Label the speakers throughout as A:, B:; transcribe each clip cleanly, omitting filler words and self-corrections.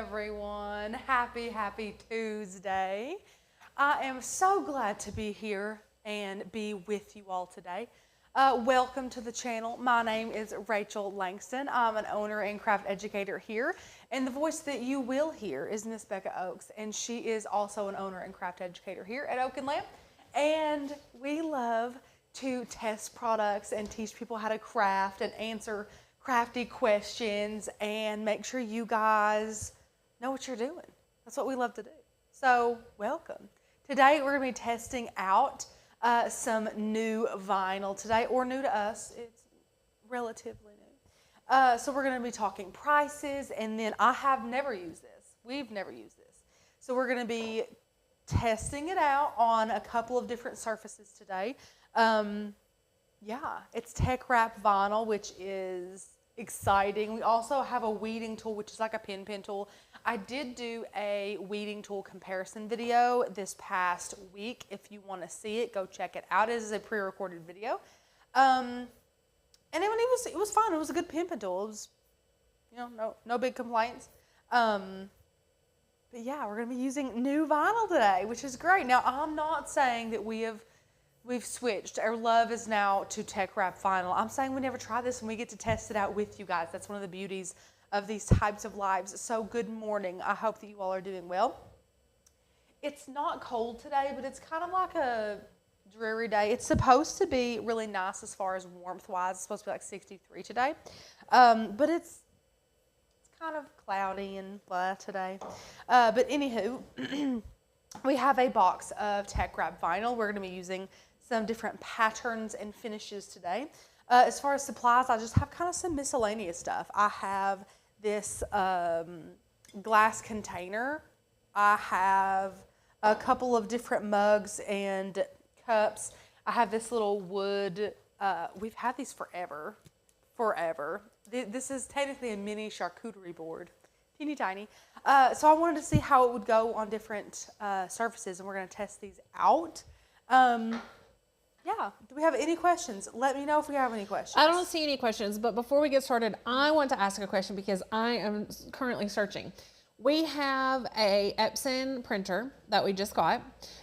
A: everyone. Happy Tuesday. I am so glad to be here and be with you all today. Welcome to the channel. My name is Rachel Langston. I'm an owner and craft educator here, and the voice that you will hear is Miss Becca Oakes, and she is also an owner and craft educator here at Oak and Lamp. And we love to test products and teach people how to craft and answer crafty questions and make sure you guys know what you're doing. That's what we love to do. So welcome. Today we're going to be testing out some new vinyl today, or new to us. It's relatively new. So we're going to be talking prices, and then I have never used this. We've never used this. So we're going to be testing it out on a couple of different surfaces today. Yeah, it's TechWrap vinyl, which is exciting. We also have a weeding tool, which is like a pen tool. I did do a weeding tool comparison video this past week. If you want to see it, go check it out. It is a pre-recorded video. And it was fun. It was a good pen tool. It was, no big complaints. But yeah, we're going to be using new vinyl today, which is great. Now, I'm not saying that we've switched. Our love is now to TechWrap vinyl. I'm saying we never try this and we get to test it out with you guys. That's one of the beauties of these types of lives. So good morning. I hope that you all are doing well. It's not cold today, but it's kind of like a dreary day. It's supposed to be really nice as far as warmth-wise. It's supposed to be like 63 today. But it's kind of cloudy and blah today. But anywho, we have a box of TechWrap vinyl. We're going to be using some different patterns and finishes today. As far as supplies, I just have kind of some miscellaneous stuff. I have this glass container. I have a couple of different mugs and cups. I have this little wood. We've had these forever. This is technically a mini charcuterie board. Teeny tiny. So I wanted to see how it would go on different surfaces, and we're going to test these out. Yeah. Do we have any questions? Let me know if we have any questions.
B: I don't see any questions, but before we get started, I want to ask a question because I am currently searching. We have a Epson printer that we just got,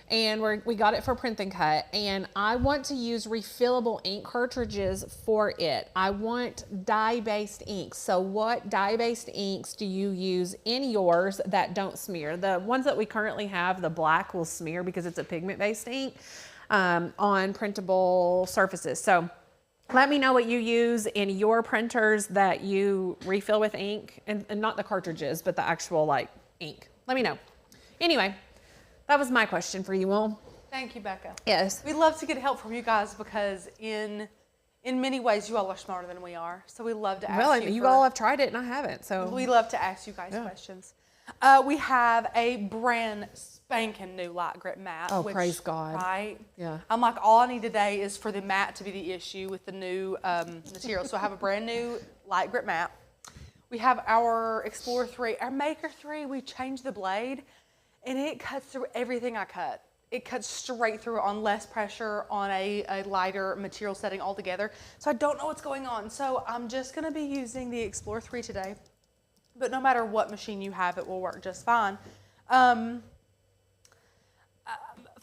B: and we got it for print and cut, and I want to use refillable ink cartridges for it. I want dye-based inks. So what dye-based inks do you use in yours that don't smear? The ones that we currently have, the black will smear because it's a pigment-based ink on printable surfaces. So let me know what you use in your printers that you refill with ink, and not the cartridges, but the actual like ink. Let me know. Anyway, that was my question for you all.
A: Thank you, Becca.
B: Yes.
A: We love to get help from you guys because in many ways you all are smarter than we are. So we love to ask
B: Well, you all have tried it and I haven't. So
A: we love to ask you guys questions. We have a brand spanking new light grip mat.
B: Oh, praise God.
A: Right?
B: Yeah.
A: I'm like, all I need today is for the mat to be the issue with the new material. So I have a brand new light grip mat. We have our Explorer 3, our Maker 3. We changed the blade, and it cuts through everything I cut. It cuts straight through on less pressure on a lighter material setting altogether. So I don't know what's going on. So I'm just going to be using the Explorer 3 today. But no matter what machine you have, it will work just fine.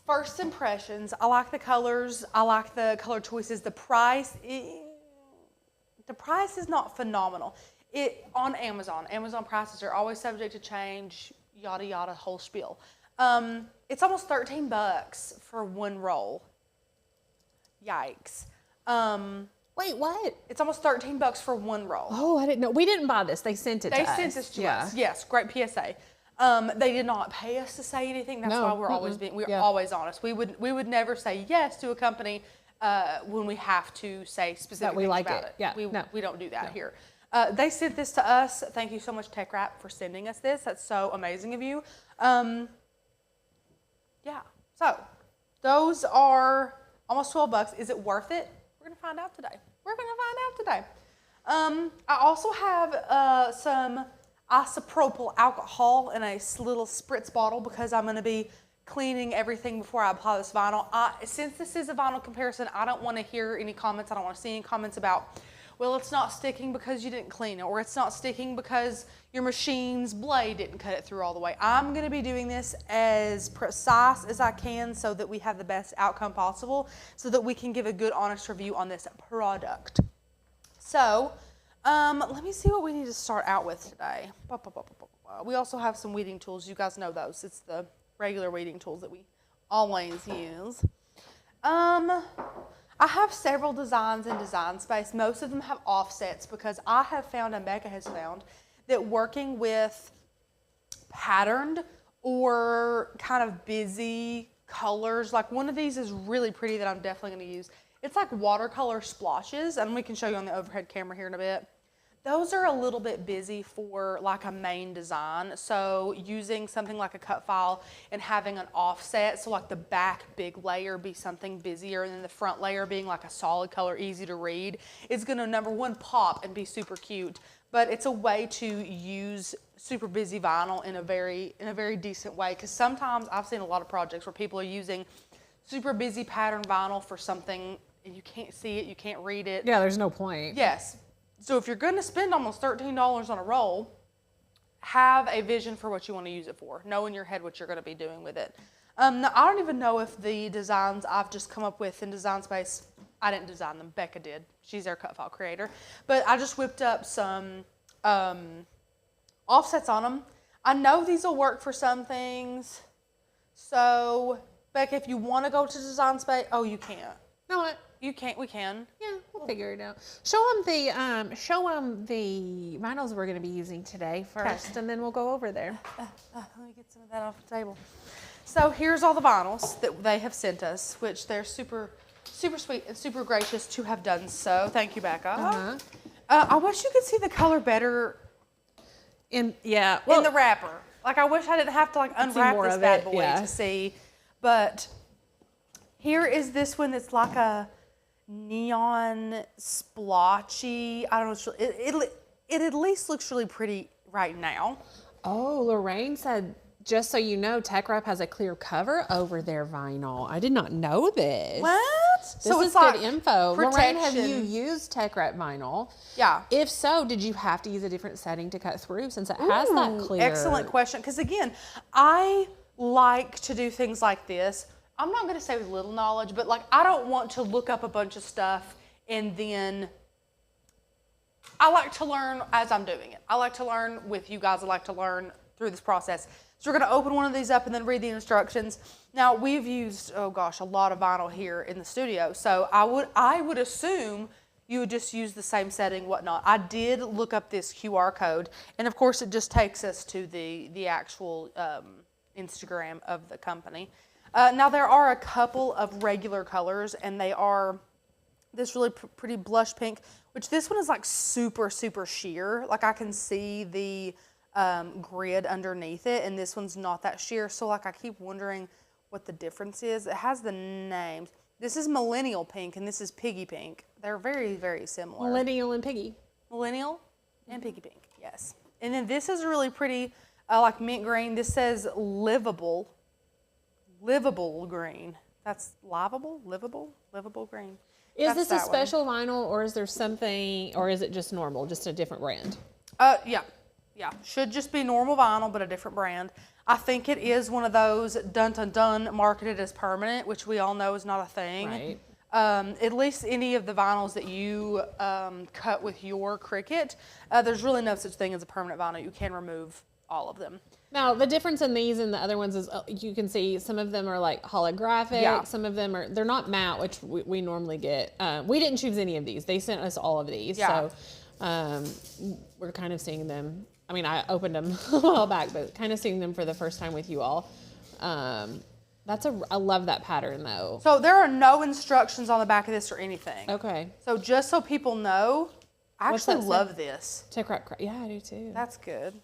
A: First impressions, I like the colors. I like the color choices. The price is not phenomenal. On Amazon prices are always subject to change, yada, yada, whole spiel. It's almost $13 for one roll. Yikes.
B: Wait, what?
A: It's almost $13 for one roll.
B: Oh, I didn't know. We didn't buy this. They sent it to us.
A: They sent this to us. Yes, great PSA. They did not pay us to say anything. That's why we're always honest. We would never say yes to a company when we have to say specific
B: that we
A: things
B: like
A: about
B: it. Yeah,
A: we don't do that here. They sent this to us. Thank you so much, TechWrap, for sending us this. That's so amazing of you. Yeah. So those are almost $12. Is it worth it? We're gonna find out today. I also have some isopropyl alcohol in a little spritz bottle because I'm going to be cleaning everything before I apply this vinyl. Since this is a vinyl comparison, I don't want to hear any comments. I don't want to see any comments about well, it's not sticking because you didn't clean it, or it's not sticking because your machine's blade didn't cut it through all the way. I'm going to be doing this as precise as I can so that we have the best outcome possible, so that we can give a good, honest review on this product. So, let me see what we need to start out with today. We also have some weeding tools. You guys know those. It's the regular weeding tools that we always use. I have several designs in Design Space. Most of them have offsets because I have found, and Becca has found, that working with patterned or kind of busy colors, like one of these is really pretty that I'm definitely going to use. It's like watercolor splotches, and we can show you on the overhead camera here in a bit. Those are a little bit busy for like a main design. So using something like a cut file and having an offset, so like the back big layer be something busier and then the front layer being like a solid color, easy to read, is gonna number one pop and be super cute. But it's a way to use super busy vinyl in a very decent way. Because sometimes I've seen a lot of projects where people are using super busy pattern vinyl for something and you can't see it, you can't read it.
B: Yeah, there's no point.
A: Yes. So if you're going to spend almost $13 on a roll, have a vision for what you want to use it for. Know in your head what you're going to be doing with it. Now, I don't even know if the designs I've just come up with in Design Space, I didn't design them. Becca did. She's our cut file creator. But I just whipped up some offsets on them. I know these will work for some things. So, Becca, if you want to go to Design Space, oh, you can't.
B: No, what?
A: You can't. We can.
B: Yeah, we'll figure it out. Show them the vinyls we're going to be using today first, and then we'll go over there.
A: Let me get some of that off the table. So here's all the vinyls that they have sent us, which they're super sweet and super gracious to have done so. Thank you, Becca. I wish you could see the color better
B: in
A: the wrapper. Like I wish I didn't have to like unwrap this bad boy to see. But here is this one that's like a neon splotchy. I don't know. It at least looks really pretty right now.
B: Oh, Lorraine said, just so you know, TechWrap has a clear cover over their vinyl. I did not know this.
A: What?
B: This is good info. Lorraine, have you used TechWrap vinyl?
A: Yeah.
B: If so, did you have to use a different setting to cut through since it has that clear?
A: Excellent question. Because again, I like to do things like this. I'm not going to say with little knowledge, but like I don't want to look up a bunch of stuff and then I like to learn as I'm doing it. I like to learn with you guys. I like to learn through this process. So we're going to open one of these up and then read the instructions. Now we've used, oh gosh, a lot of vinyl here in the studio. So I would assume you would just use the same setting, whatnot. I did look up this QR code, and of course it just takes us to the actual Instagram of the company. Now there are a couple of regular colors, and they are this really pretty blush pink, which this one is like super sheer. Like I can see the grid underneath it, and this one's not that sheer. So like I keep wondering what the difference is. It has the names. This is Millennial Pink, and this is Piggy Pink. They're very similar.
B: Millennial and Piggy.
A: Millennial and Piggy Pink, yes. And then this is really pretty, like mint green. This says livable green. That's livable green.
B: Is this a special vinyl, or is there something, or is it just normal, just a different brand?
A: Yeah. Should just be normal vinyl, but a different brand. I think it is one of those dun marketed as permanent, which we all know is not a thing.
B: Right.
A: At least any of the vinyls that you cut with your Cricut, there's really no such thing as a permanent vinyl. You can remove all of them.
B: Now, the difference in these and the other ones is you can see some of them are like holographic.
A: Yeah.
B: Some of them they're not matte, which we normally get. We didn't choose any of these. They sent us all of these.
A: Yeah.
B: So we're kind of seeing them. I mean, I opened them a while back, but kind of seeing them for the first time with you all. I love that pattern though.
A: So there are no instructions on the back of this or anything.
B: Okay.
A: So just so people know, I actually love this.
B: TechWrap. Yeah, I do too.
A: That's good.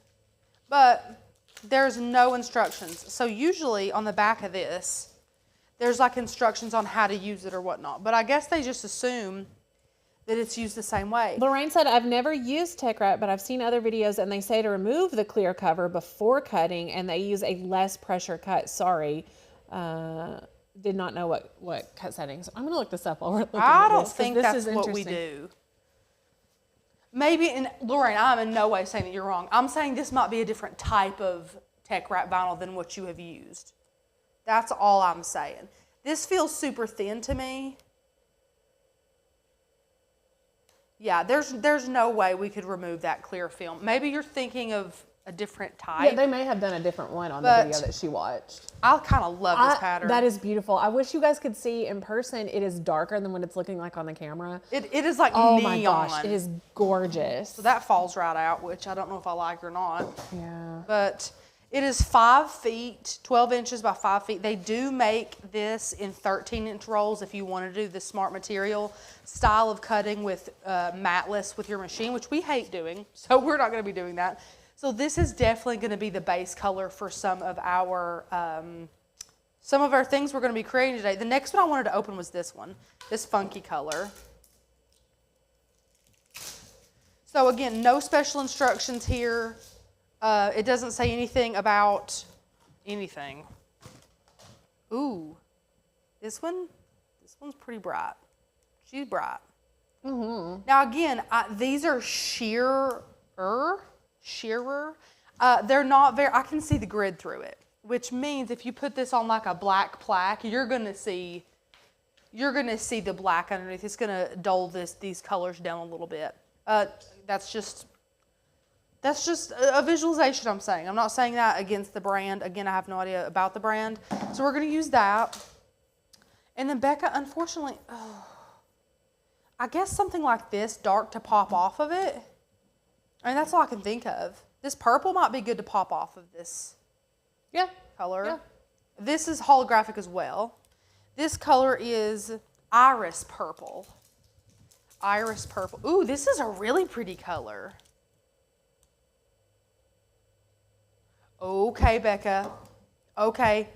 A: But there's no instructions. So usually on the back of this, there's like instructions on how to use it or whatnot. But I guess they just assume that it's used the same way.
B: Lorraine said, I've never used TechWrap, but I've seen other videos and they say to remove the clear cover before cutting and they use a less pressure cut. Sorry. Did not know what cut settings. I'm going to look this up while we're looking at this.
A: I don't think that's what we do. maybe, and Lorraine, I'm in no way saying that you're wrong. I'm saying this might be a different type of TechWrap vinyl than what you have used. That's all I'm saying. This feels super thin to me. Yeah, there's no way we could remove that clear film. Maybe you're thinking of a different type.
B: Yeah, they may have done a different one on the video that she watched.
A: I kind of love this pattern.
B: That is beautiful. I wish you guys could see in person. It is darker than what it's looking like on the camera.
A: It is like
B: oh
A: neon.
B: My gosh, it is gorgeous.
A: So that falls right out, which I don't know if I like or not.
B: Yeah.
A: But it is 5 feet, 12 inches by 5 feet. They do make this in 13-inch rolls if you want to do the smart material style of cutting with matless with your machine, which we hate doing. So we're not going to be doing that. So this is definitely going to be the base color for some of our things we're going to be creating today. The next one I wanted to open was this one, this funky color. So again, no special instructions here. It doesn't say anything about anything. Ooh, this one's pretty bright. She's bright. Mm-hmm. Now again, these are shearer. They're not very, I can see the grid through it, which means if you put this on like a black plaque, you're gonna see the black underneath. It's gonna dull these colors down a little bit. That's just a visualization I'm saying. I'm not saying that against the brand. Again, I have no idea about the brand. So we're gonna use that. And then Becca, unfortunately, I guess something like this, dark to pop off of it. I mean, that's all I can think of. This purple might be good to pop off of this color. Yeah. This is holographic as well. This color is iris purple. Iris purple. Ooh, this is a really pretty color. Okay, Becca. Okay.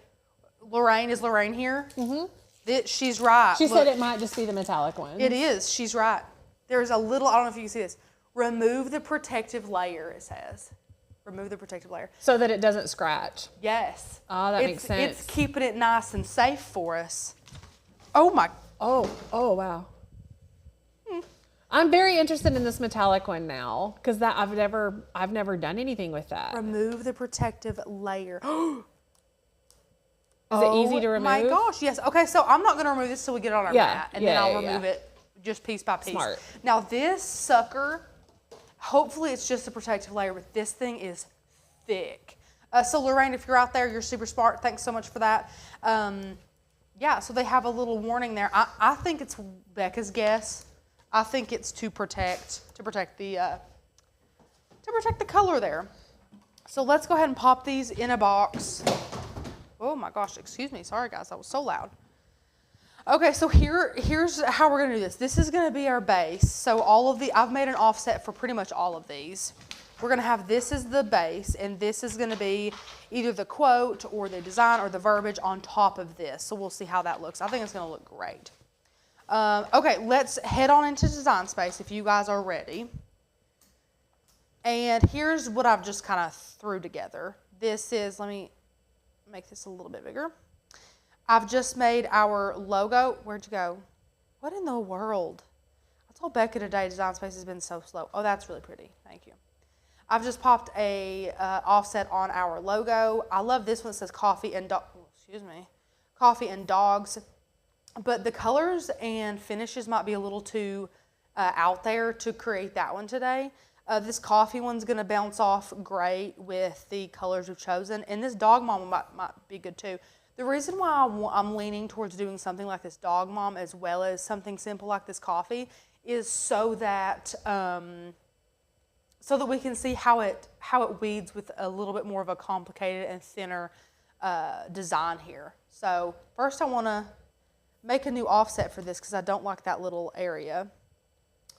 A: Lorraine, is Lorraine here? Mm-hmm. She's right.
B: She said it might just be the metallic one.
A: It is. She's right. There's a little, I don't know if you can see this. Remove the protective layer, it says. Remove the protective layer.
B: So that it doesn't scratch.
A: Yes.
B: Oh, that makes sense.
A: It's keeping it nice and safe for us. Oh my.
B: Oh wow. I'm very interested in this metallic one now because I've never done anything with that.
A: Remove the protective layer.
B: Is it easy to remove?
A: My gosh, yes. Okay, so I'm not going to remove this till we get on our mat, and then I'll remove it just piece by piece.
B: Smart.
A: Now this sucker, hopefully it's just a protective layer, but this thing is thick. So Lorraine, if you're out there, you're super smart. Thanks so much for that. Yeah, so they have a little warning there. I think it's Becca's guess. I think it's to protect the color there. So let's go ahead and pop these in a box. Oh my gosh, excuse me. Sorry guys, that was so loud. Okay, so here's how we're gonna do this. This is gonna be our base. So I've made an offset for pretty much all of these. We're gonna have this as the base, and this is gonna be either the quote or the design or the verbiage on top of this. So we'll see how that looks. I think it's gonna look great. Okay, let's head on into Design Space if you guys are ready. And here's what I've just kind of threw together. This is, let me make this a little bit bigger. I've just made our logo. Where'd you go? What in the world? I told Becca today Design Space has been so slow. Oh, that's really pretty. Thank you. I've just popped a offset on our logo. I love this one. It says coffee and dogs. But the colors and finishes might be a little too out there to create that one today. This coffee one's going to bounce off great with the colors we've chosen. And this dog mom might be good too. The reason why I'm leaning towards doing something like this dog mom as well as something simple like this coffee is so that we can see how it weeds with a little bit more of a complicated and thinner design here. So first I want to make a new offset for this because I don't like that little area.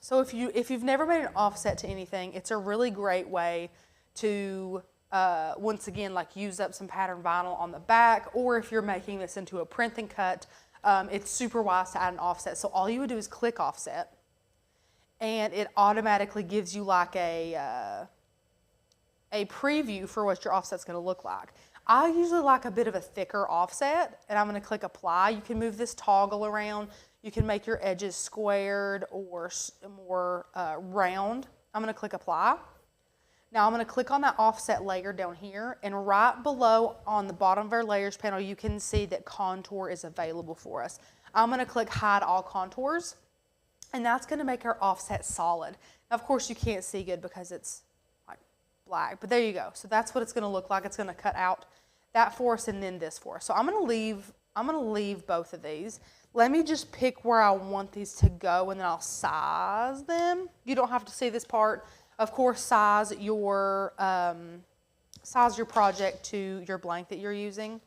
A: So if you've never made an offset to anything, it's a really great way to once again like use up some pattern vinyl on the back, or if you're making this into a print and cut, it's super wise to add an offset. So all you would do is click offset, and it automatically gives you like a preview for what your offset's going to look like. I usually like a bit of a thicker offset, and I'm going to click apply. You can move this toggle around. You can make your edges squared or more round. I'm going to click apply. Now I'm going to click on that offset layer down here, and right below on the bottom of our layers panel, you can see that contour is available for us. I'm going to click hide all contours, and that's going to make our offset solid. Now, of course, you can't see good because it's like black, but there you go. So that's what it's going to look like. It's going to cut out that for us and then this for us. So I'm going to leave both of these. Let me just pick where I want these to go, and then I'll size them. You don't have to see this part. Of course, size your project to your blank that you're using.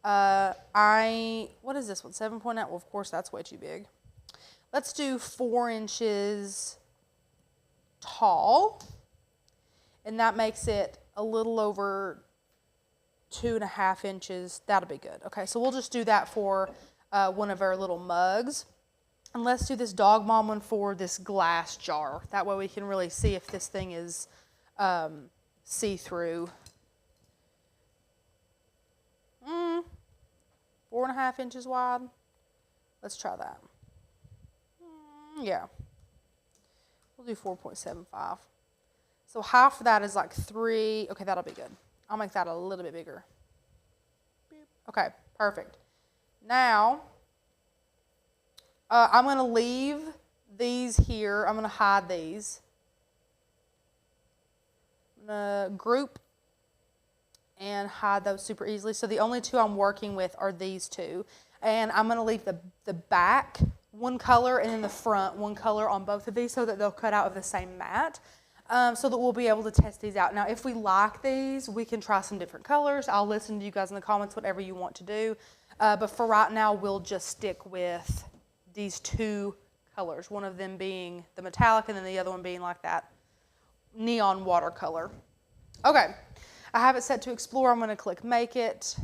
A: What is this one? 7.8. Well, of course, that's way too big. Let's do 4 inches tall, and that makes it a little over 2.5 inches. That'll be good. Okay, so we'll just do that for one of our little mugs. And let's do this Dog Mom one for this glass jar. That way we can really see if this thing is see-through. 4.5 inches wide. Let's try that. Yeah. We'll do 4.75. So half of that is like 3. Okay, that'll be good. I'll make that a little bit bigger. Okay, perfect. Now, I'm going to leave these here. I'm going to hide these. I'm going to group and hide those super easily. So the only 2 I'm working with are these 2. And I'm going to leave the back one color and then the front one color on both of these so that they'll cut out of the same mat. So that we'll be able to test these out. Now, if we like these, we can try some different colors. I'll listen to you guys in the comments, whatever you want to do. But for right now, we'll just stick with these 2 colors, one of them being the metallic and then the other one being like that neon watercolor. Okay, I have it set to explore. I'm going to click make it.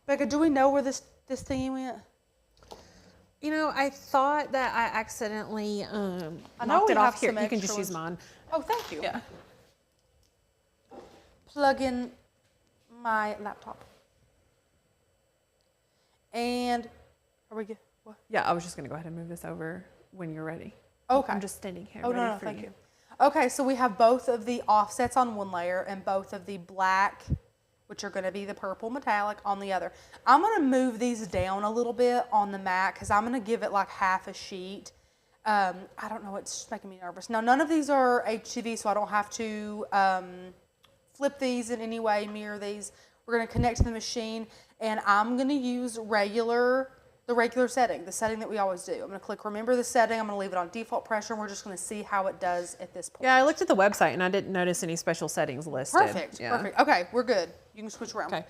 A: Becca, do we know where this thingy went?
B: You know, I thought that I accidentally knocked it off here. You can just use mine.
A: Oh, thank you.
B: Yeah.
A: Plug in my laptop. And are we good? What?
B: Yeah, I was just going to go ahead and move this over when you're ready.
A: Okay.
B: I'm just standing here.
A: Oh,
B: ready
A: no,
B: for
A: thank you. Okay, so we have both of the offsets on one layer and both of the black, which are going to be the purple metallic, on the other. I'm going to move these down a little bit on the mat because I'm going to give it like half a sheet. I don't know, it's just making me nervous. Now, none of these are HTV, so I don't have to flip these in any way, mirror these. We're going to connect to the machine, and I'm going to use the regular setting, the setting that we always do. I'm going to click remember the setting. I'm going to leave it on default pressure, and we're just going to see how it does at this point.
B: Yeah, I looked at the website, and I didn't notice any special settings listed.
A: Perfect,
B: yeah.
A: Perfect. Okay, we're good. You can switch around.
B: Okay.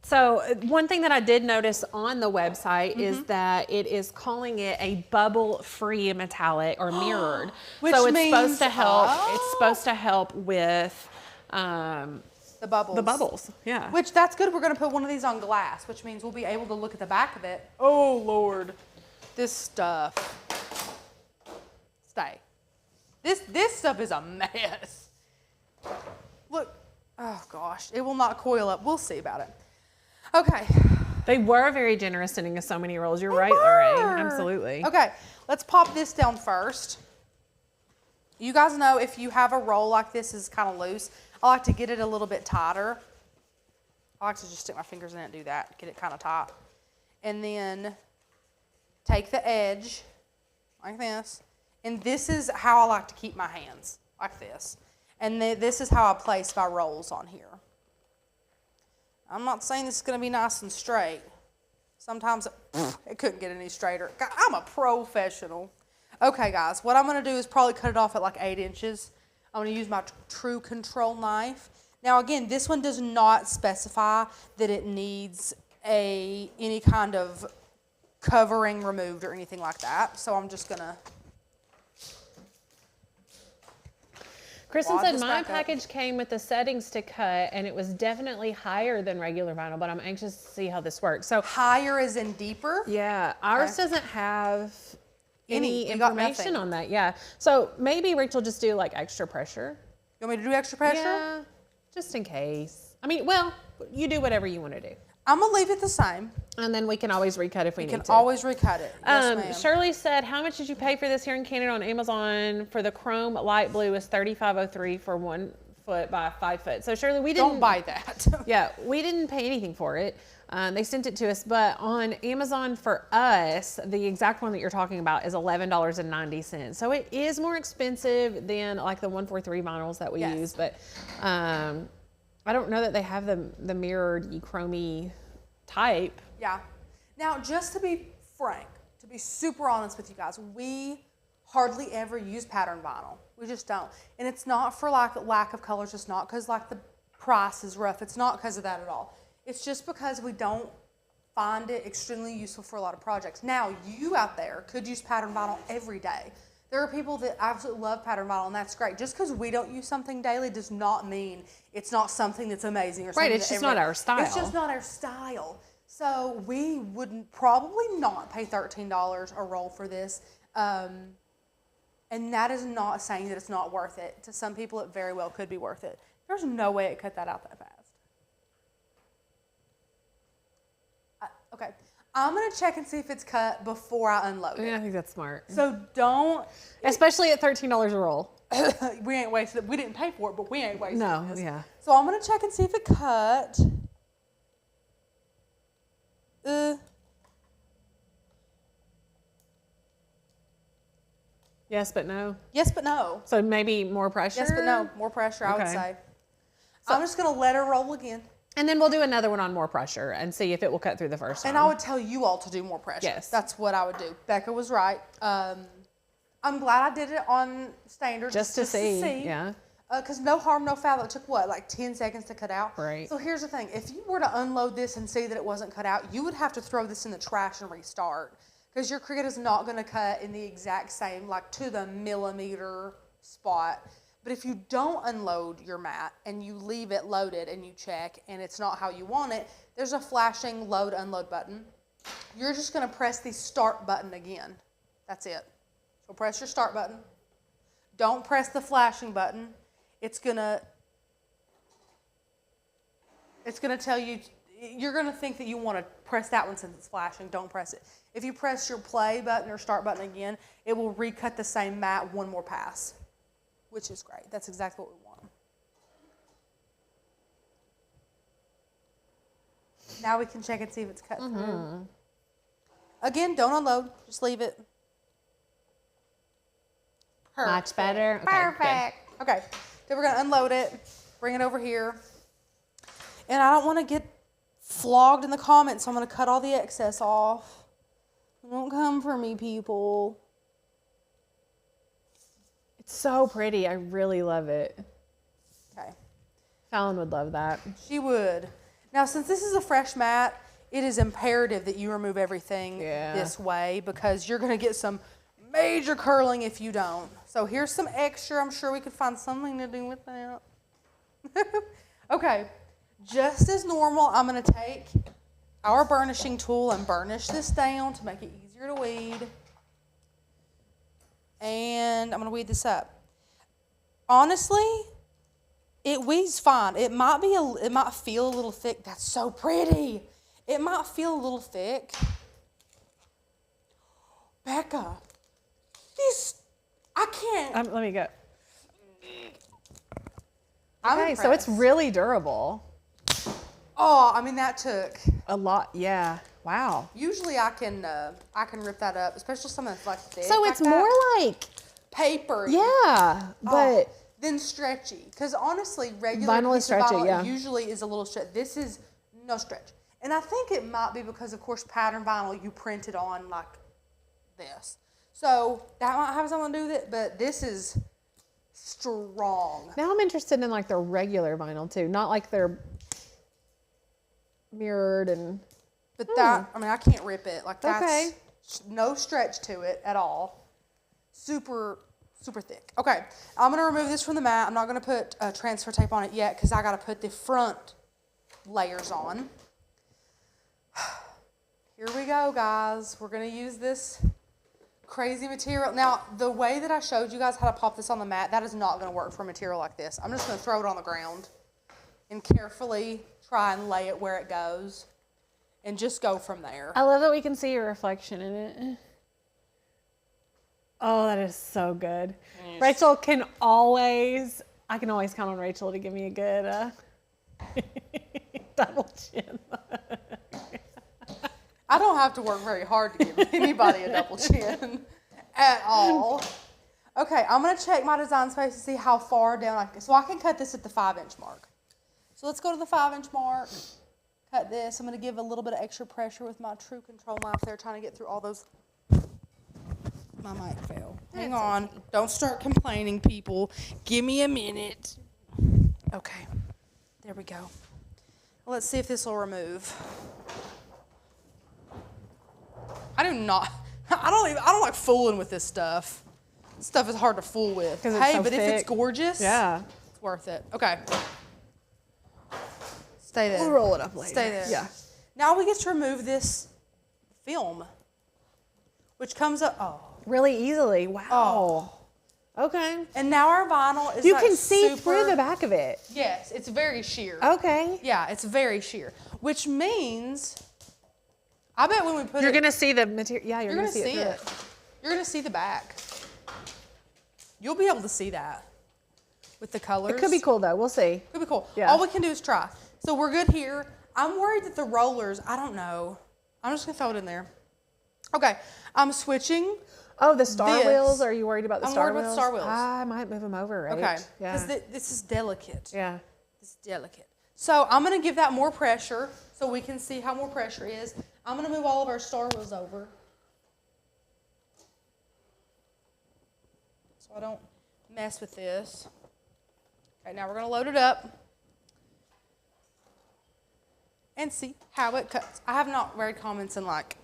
B: So one thing that I did notice on the website is that it is calling it a bubble-free metallic or mirrored.
A: Which
B: so it's
A: means,
B: supposed to help. It's supposed to help with
A: the bubbles.
B: The bubbles, yeah.
A: Which, that's good. We're going to put one of these on glass, which means we'll be able to look at the back of it. Oh, Lord. This stuff. Stay. This stuff is a mess. Look. Oh, gosh. It will not coil up. We'll see about it. Okay.
B: They were very generous sending us so many rolls. You're right, Lorraine. Absolutely.
A: Okay. Let's pop this down first. You guys know if you have a roll like this is kind of loose, I like to get it a little bit tighter. I like to just stick my fingers in it and do that, get it kind of tight. And then take the edge like this. And this is how I like to keep my hands, like this. And this is how I place my rolls on here. I'm not saying this is going to be nice and straight. Sometimes it couldn't get any straighter. God, I'm a professional. Okay, guys, what I'm going to do is probably cut it off at like 8 inches. I'm going to use my True Control knife. Now, again, this one does not specify that it needs any kind of covering removed or anything like that. So I'm just going to...
B: Kristen said my package came with the settings to cut, and it was definitely higher than regular vinyl, but I'm anxious to see how this works. So
A: higher is in deeper?
B: Yeah, ours doesn't have any information on that. Yeah, so maybe Rachel just do like extra pressure.
A: You want me to do extra pressure?
B: Yeah, just in case. I mean, well, you do whatever you want to do.
A: I'm gonna leave it the same.
B: And then we can always recut if we
A: You
B: need
A: can
B: to.
A: always recut it. Yes, ma'am.
B: Shirley said, how much did you pay for this here in Canada on Amazon for the chrome light blue is $35.03 for 1 foot by 5 foot. So Shirley, we didn't
A: Don't buy that.
B: yeah, we didn't pay anything for it. They sent it to us, but on Amazon for us, the exact one that you're talking about is $11.90. So it is more expensive than like the 143 vinyls that we
A: Yes.
B: use, but I don't know that they have the mirrored chromy type.
A: Yeah. Now, just to be frank, to be super honest with you guys, we hardly ever use pattern vinyl. We just don't. And it's not for like lack of colors. It's not because like the price is rough. It's not because of that at all. It's just because we don't find it extremely useful for a lot of projects. Now, you out there could use pattern vinyl every day. There are people that absolutely love pattern vinyl, and that's great. Just because we don't use something daily does not mean it's not something that's amazing or something.
B: Right, it's just not our style.
A: It's just not our style. So we would probably not pay $13 a roll for this. And that is not saying that it's not worth it. To some people, it very well could be worth it. There's no way it cut that out that fast. Okay, I'm going to check and see if it's cut before I unload it.
B: Yeah, I think that's smart.
A: So don't...
B: Especially at $13 a roll.
A: We ain't wasted it. We didn't pay for it, but we ain't wasted
B: No,
A: this.
B: yeah.
A: So I'm going to check and see if it cut.
B: Yes, but no.
A: Yes, but no.
B: So maybe more pressure?
A: Yes, but no. More pressure, I would
B: Okay.
A: say. I'm just going to let her roll again.
B: And then we'll do another one on more pressure and see if it will cut through the first time.
A: And I would tell you all to do more pressure.
B: Yes.
A: That's what I would do. Becca was right. I'm glad I did it on standard.
B: Just to see. Yeah.
A: Because no harm, no foul. It took what, like 10 seconds to cut out?
B: Right.
A: So here's the thing. If you were to unload this and see that it wasn't cut out, you would have to throw this in the trash and restart. Because your Cricut is not going to cut in the exact same, like to the millimeter spot. But if you don't unload your mat and you leave it loaded and you check and it's not how you want it, there's a flashing load unload button. You're just going to press the start button again. That's it. So press your start button. Don't press the flashing button. It's going to tell you, you're going to think that you want to press that one since it's flashing. Don't press it. If you press your play button or start button again, it will recut the same mat one more pass, which is great. That's exactly what we want. Now we can check and see if it's cut through. Again, don't unload. Just leave it. Perfect.
B: Much better. Okay,
A: Perfect. Okay. Then we're going to unload it, bring it over here. And I don't want to get flogged in the comments, so I'm going to cut all the excess off. Don't come for me, people.
B: It's so pretty. I really love it.
A: Okay.
B: Fallon would love that.
A: She would. Now, since this is a fresh mat, it is imperative that you remove everything this way because you're going to get some major curling if you don't. So here's some extra. I'm sure we could find something to do with that. Okay. Just as normal, I'm going to take our burnishing tool and burnish this down to make it easier to weed. And I'm going to weed this up. Honestly, it weeds fine. It might feel a little thick. That's so pretty. It might feel a little thick. Becca, I can't.
B: Let me go.
A: I'm
B: Okay, so it's
A: impressed.
B: really durable.
A: Oh, I mean that took
B: A lot, yeah. Wow.
A: Usually I can rip that up, especially something that's like thick.
B: So
A: like
B: it's
A: that.
B: more like,
A: paper.
B: yeah, but
A: then stretchy. Because honestly, regular
B: Vinyl is
A: piece of
B: stretchy,
A: vinyl
B: yeah.
A: usually is a little stretch. This is no stretch. And I think it might be because, of course, pattern vinyl you print it on like this. So that might have something to do with it, but this is strong.
B: now I'm interested in like their regular vinyl too, not like their mirrored and.
A: But that, I mean, I can't rip it. Like that's
B: Okay.
A: no stretch to it at all. Super, super thick. Okay, I'm gonna remove this from the mat. I'm not gonna put transfer tape on it yet because I gotta put the front layers on. Here we go, guys. We're gonna use this crazy material. Now, the way that I showed you guys how to pop this on the mat, that is not gonna work for a material like this. I'm just gonna throw it on the ground and carefully try and lay it where it goes. and just go from there.
B: I love that we can see your reflection in it. Oh, that is so good.
A: Yes.
B: Rachel I can always count on Rachel to give me a good double chin.
A: I don't have to work very hard to give anybody a double chin at all. Okay, I'm going to check my design space to see how far down I can. So I can cut this at the 5-inch mark. So let's go to the 5-inch mark. Cut this. I'm going to give a little bit of extra pressure with my True Control knife there, trying to get through all those. My mic fell. Hang on. Okay. Don't start complaining, people. Give me a minute. Okay. There we go. Let's see if this will remove. I don't like fooling with this stuff. This stuff is hard to fool with. Hey,
B: so
A: but
B: thick.
A: If it's gorgeous,
B: yeah,
A: it's worth it. Okay. Stay there.
B: We'll roll it up later.
A: Stay there.
B: Yeah.
A: Now we get to remove this film, which comes up. Oh.
B: Really easily. Wow. Oh. Okay.
A: And now our vinyl is
B: You
A: like
B: can see
A: super,
B: through the back of it.
A: Yes, it's very sheer.
B: Okay.
A: Yeah, it's very sheer, which means I bet when we put
B: You're going to see the material. Yeah,
A: you're
B: going
A: going
B: to
A: to see it. You're going to see the back. You'll be able to see that with the colors.
B: It could be cool though. We'll see.
A: Could be cool.
B: Yeah.
A: All we can do is try. So we're good here. I'm worried that the rollers, I don't know. I'm just going to throw it in there. Okay. I'm switching.
B: Oh, the star wheels? Are you worried about the star wheels?
A: I'm worried with star wheels.
B: I might move them over, right?
A: Okay.
B: Yeah.
A: Because this is delicate.
B: Yeah.
A: This is delicate. So I'm going to give that more pressure so we can see how more pressure is. I'm going to move all of our star wheels over, so I don't mess with this. Okay, now we're going to load it up and see how it cuts. I have not read comments in like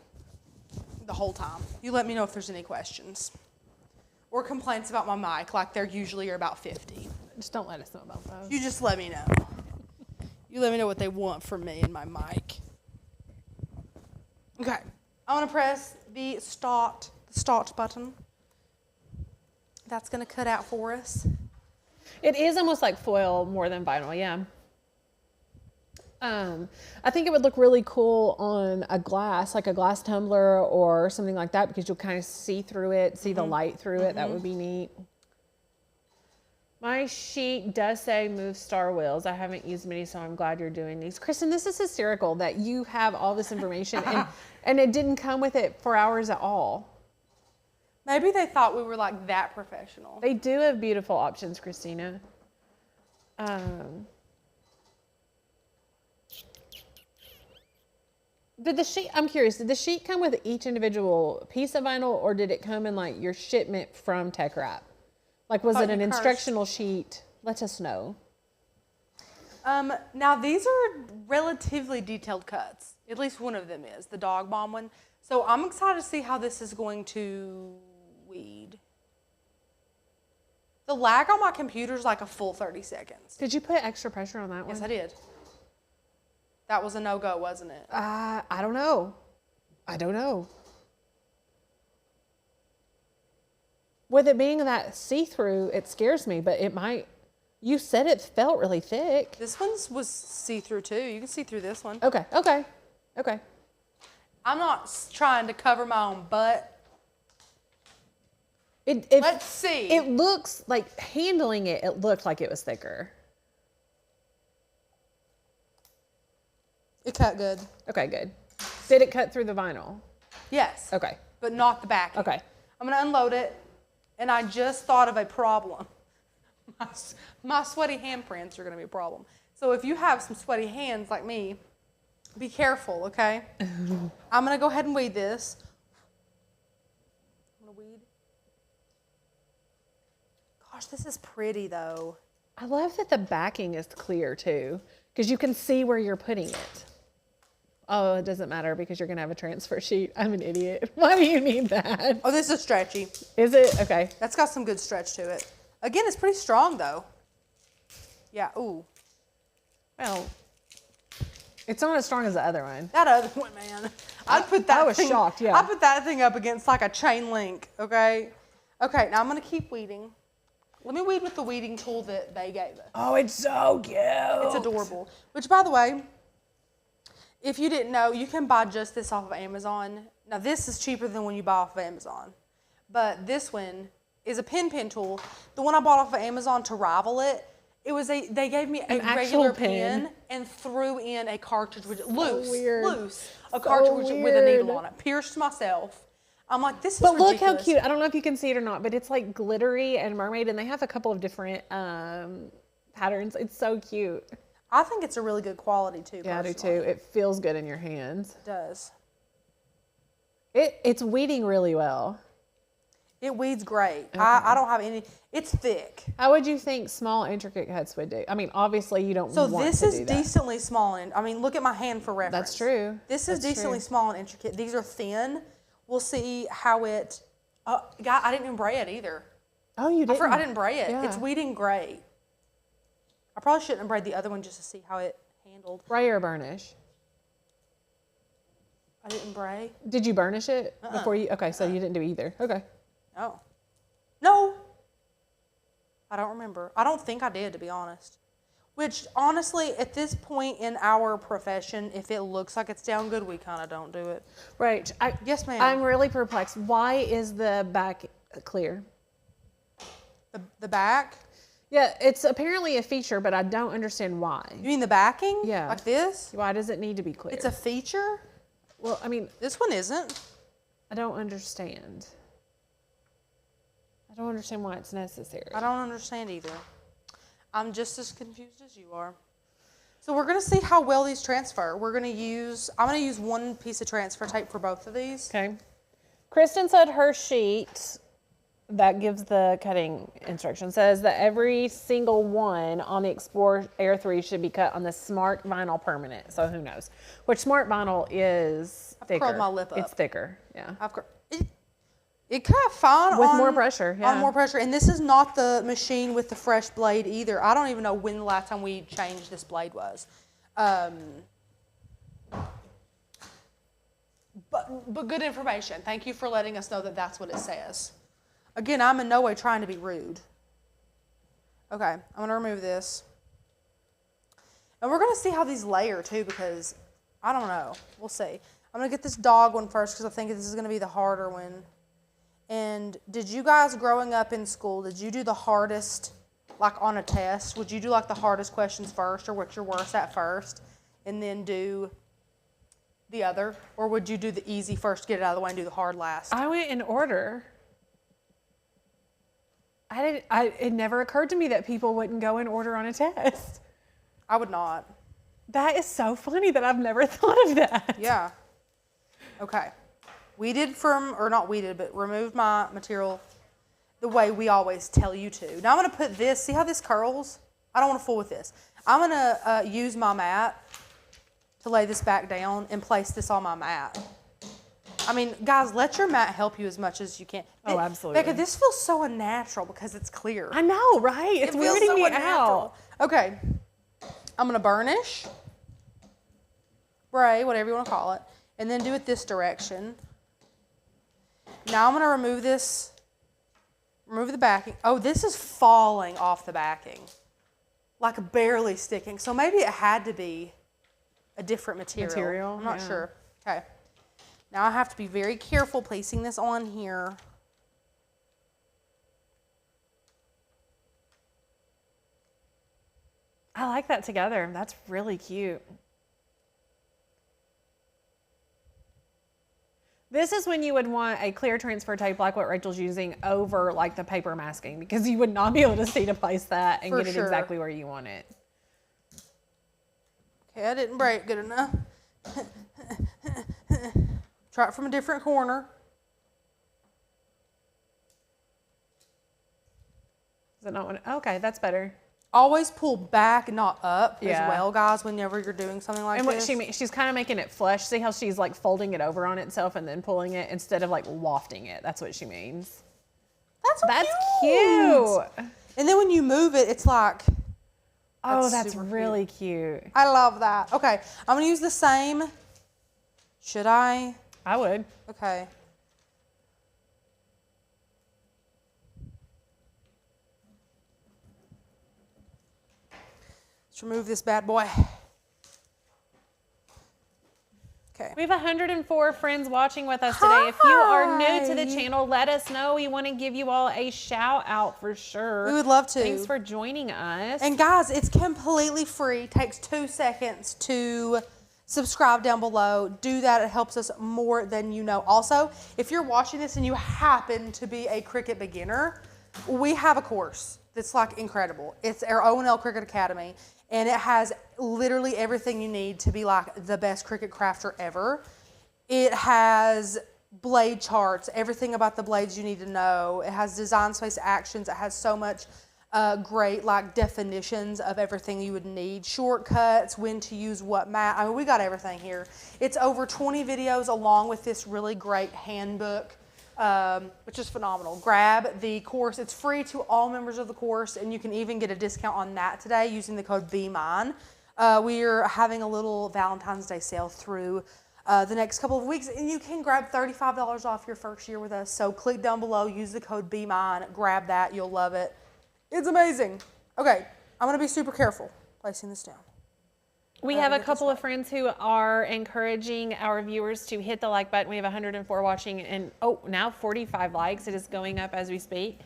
A: the whole time. You let me know if there's any questions or complaints about my mic, like there usually are about 50.
B: Just don't let us know about those.
A: You just let me know. You let me know what they want from me and my mic. Okay, I want to press the start button. That's going to cut out for us.
B: It is almost like foil more than vinyl, yeah. I think it would look really cool on a glass, like a glass tumbler or something like that, because you'll kind of see through it, see the light through it. That would be neat. My sheet does say move star wheels. I haven't used many, so I'm glad you're doing these. Kristen, this is hysterical that you have all this information and it didn't come with it for hours at all.
A: Maybe they thought we were like that professional.
B: They do have beautiful options, Christina. Did the sheet, I'm curious, did the sheet come with each individual piece of vinyl or did it come in like your shipment from TechWrap? Like was it an instructional sheet? Let us know.
A: Now these are relatively detailed cuts. At least one of them is, the dog bomb one. So I'm excited to see how this is going to weed. The lag on my computer is like a full 30 seconds.
B: Did you put extra pressure on that one?
A: Yes, I did. That was a no-go, wasn't it?
B: I don't know. I don't know. With it being that see-through, it scares me, but it might. You said it felt really thick.
A: This one was see-through too. You can see through this one.
B: Okay, okay, okay.
A: I'm not trying to cover my own butt.
B: Let's
A: see.
B: It looks like, handling it, it looked like it was thicker.
A: It cut good.
B: Okay, good. Did it cut through the vinyl?
A: Yes.
B: Okay.
A: But not the back.
B: Okay.
A: I'm going to unload it, and I just thought of a problem. My sweaty handprints are going to be a problem. So if you have some sweaty hands like me, be careful, okay? I'm going to go ahead and weed this. I'm going to weed. Gosh, this is pretty, though.
B: I love that the backing is clear, too, because you can see where you're putting it. Oh, it doesn't matter because you're going to have a transfer sheet. I'm an idiot. Why do you need that?
A: Oh, this is stretchy.
B: Is it? Okay.
A: That's got some good stretch to it. Again, it's pretty strong, though. Yeah, ooh.
B: Well, it's not as strong as the other one.
A: That other one, man. I'd put that
B: I was shocked, yeah.
A: I put that thing up against like a chain link, okay? Okay, now I'm going to keep weeding. Let me weed with the weeding tool that they gave us.
B: Oh, it's so cute.
A: It's adorable. Which, by the way, if you didn't know, you can buy just this off of Amazon. Now this is cheaper than when you buy off of Amazon. But this one is a pen tool. The one I bought off of Amazon to rival it, they gave me a regular pen and threw in a cartridge with loose, cartridge with a needle on it. Pierced myself. I'm like, this is ridiculous.
B: But look how cute. I don't know if you can see it or not, but it's like glittery and mermaid, and they have a couple of different patterns. It's so cute.
A: I think it's a really good quality too.
B: Yeah, I do too. It feels good in your hands.
A: It does.
B: It's weeding really well.
A: It weeds great. Okay. I don't have any. It's thick.
B: How would you think small, intricate cuts would do? I mean, obviously you don't.
A: So this is decently small, and I mean, look at my hand for reference.
B: That's true.
A: This is decently small and intricate. These are thin. We'll see how it. God, I didn't even bray it either.
B: Oh, you didn't?
A: I didn't bray it.
B: Yeah.
A: It's weeding great. I probably shouldn't have brayed the other one just to see how it handled.
B: Bray or burnish?
A: I didn't bray.
B: Did you burnish it before you? Okay, so you didn't do either. Okay.
A: Oh. No. I don't remember. I don't think I did, to be honest. Which, honestly, at this point in our profession, if it looks like it's down good, we kind of don't do it.
B: Right.
A: Yes, ma'am.
B: I'm really perplexed. Why is the back clear?
A: The back?
B: Yeah, it's apparently a feature, but I don't understand why.
A: You mean the backing?
B: Yeah.
A: Like this?
B: Why does it need to be clear?
A: It's a feature?
B: Well, I mean...
A: This one isn't.
B: I don't understand. I don't understand why it's necessary.
A: I don't understand either. I'm just as confused as you are. So we're going to see how well these transfer. I'm going to use one piece of transfer tape for both of these.
B: Okay. Kristen said her sheet that gives the cutting instruction says that every single one on the Explorer Air 3 should be cut on the Smart Vinyl Permanent. So who knows? Which Smart Vinyl is thicker.
A: I've curled my lip up.
B: It's thicker, yeah.
A: It cut fine
B: with more pressure, yeah.
A: On more pressure. And this is not the machine with the fresh blade either. I don't even know when the last time we changed this blade was. But good information. Thank you for letting us know that that's what it says. Again, I'm in no way trying to be rude. Okay, I'm going to remove this. And we're going to see how these layer too, because I don't know. We'll see. I'm going to get this dog one first because I think this is going to be the harder one. And did you guys growing up in school, did you do the hardest, like on a test? Would you do like the hardest questions first or what you're worst at first and then do the other? Or would you do the easy first, get it out of the way and do the hard last?
B: I went in order. It never occurred to me that people wouldn't go in order on a test.
A: I would not.
B: That is so funny that I've never thought of that.
A: Yeah. Okay. Removed my material the way we always tell you to. Now I'm going to put this, see how this curls? I don't want to fool with this. I'm going to use my mat to lay this back down and place this on my mat. I mean, guys, let your mat help you as much as you can.
B: Oh, absolutely.
A: Becca, this feels so unnatural because it's clear.
B: I know, right? It's weirding me out.
A: Okay. I'm going to burnish, spray, whatever you want to call it, and then do it this direction. Now I'm going to remove the backing. Oh, this is falling off the backing, like barely sticking. So maybe it had to be a different material. I'm not sure. Okay. Now I have to be very careful placing this on here.
B: I like that together. That's really cute. This is when you would want a clear transfer tape like what Rachel's using over like the paper masking because you would not be able to see to place that and get it exactly where you want it.
A: Okay, I didn't break good enough. Try it from a different corner.
B: Is it not one? Okay, that's better.
A: Always pull back, not up as well, guys, whenever you're doing something like this.
B: And what she's kind of making it flush. See how she's like folding it over on itself and then pulling it instead of like wafting it. That's what she means.
A: That's cute. And then when you move it, it's like...
B: Oh, that's really cute.
A: I love that. Okay, I'm going to use the same. Should I?
B: I would.
A: Okay. Let's remove this bad boy. Okay.
B: We have 104 friends watching with us today. If you are new to the channel, let us know. We want to give you all a shout out for sure.
A: We would love to.
B: Thanks for joining us.
A: And guys, it's completely free. Takes 2 seconds to subscribe down below. Do that. It helps us more than you know. Also, if you're watching this and you happen to be a Cricut beginner, we have a course that's like incredible. It's our O&L Cricut Academy, and it has literally everything you need to be like the best Cricut crafter ever. It has blade charts, everything about the blades you need to know. It has design space actions. It has so much great like definitions of everything you would need, shortcuts, when to use what mat. I mean, we got everything here. It's over 20 videos along with this really great handbook, which is phenomenal. Grab the course. It's free to all members of the course, and you can even get a discount on that today using the code BMINE. We're having a little Valentine's Day sale through the next couple of weeks, and you can grab $35 off your first year with us. So click down below, use the code BMINE, grab that. You'll love it. It's amazing. Okay, I'm going to be super careful placing this down.
B: We have a couple of friends who are encouraging our viewers to hit the like button. We have 104 watching and now 45 likes. It is going up as we speak.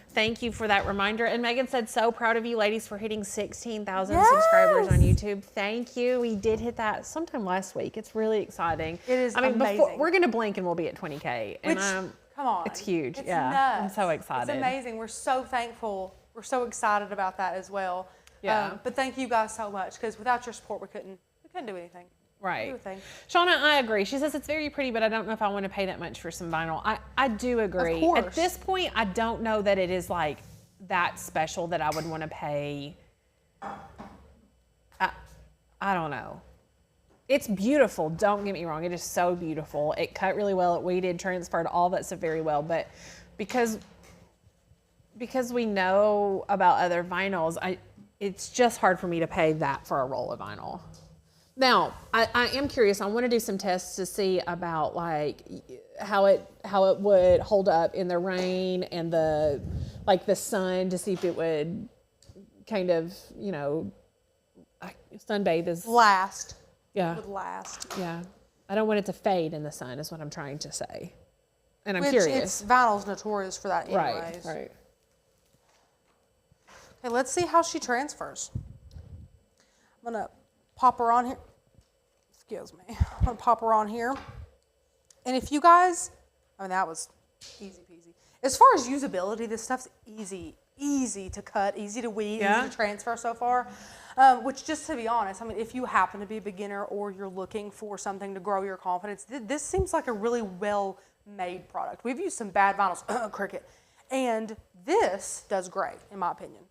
B: Thank you for that reminder. And Megan said, so proud of you ladies for hitting 16,000 subscribers on YouTube. Thank you. We did hit that sometime last week. It's really exciting.
A: It is amazing.
B: Before, we're going to blink and we'll be at 20K. And
A: come on.
B: It's huge.
A: It's
B: yeah.
A: nuts.
B: I'm so excited.
A: It's amazing. We're so thankful. We're so excited about that as well.
B: Yeah.
A: But thank you guys so much, because without your support, we couldn't do anything.
B: Right. Shauna, I agree. She says it's very pretty, but I don't know if I want to pay that much for some vinyl. I do agree.
A: Of course.
B: At this point, I don't know that it is like that special that I would want to pay. I don't know. It's beautiful. Don't get me wrong. It is so beautiful. It cut really well. It weighted, transferred, all that stuff very well. But because we know about other vinyls, it's just hard for me to pay that for a roll of vinyl. Now, I am curious. I want to do some tests to see about like how it would hold up in the rain and the sun, to see if it would kind of, sunbathe is
A: Last.
B: yeah.
A: It would last.
B: Yeah. I don't want it to fade in the sun is what I'm trying to say. And I'm
A: Which
B: curious.
A: Vinyl's notorious for that anyways.
B: Right.
A: Okay, let's see how she transfers. I'm going to pop her on here. Excuse me. I'm going to pop her on here. And if you guys, that was easy peasy. As far as usability, this stuff's easy to cut, easy to weed, easy to transfer so far. Which, just to be honest, if you happen to be a beginner or you're looking for something to grow your confidence, this seems like a really well-made product. We've used some bad vinyls, Cricut, and this does great, in my opinion.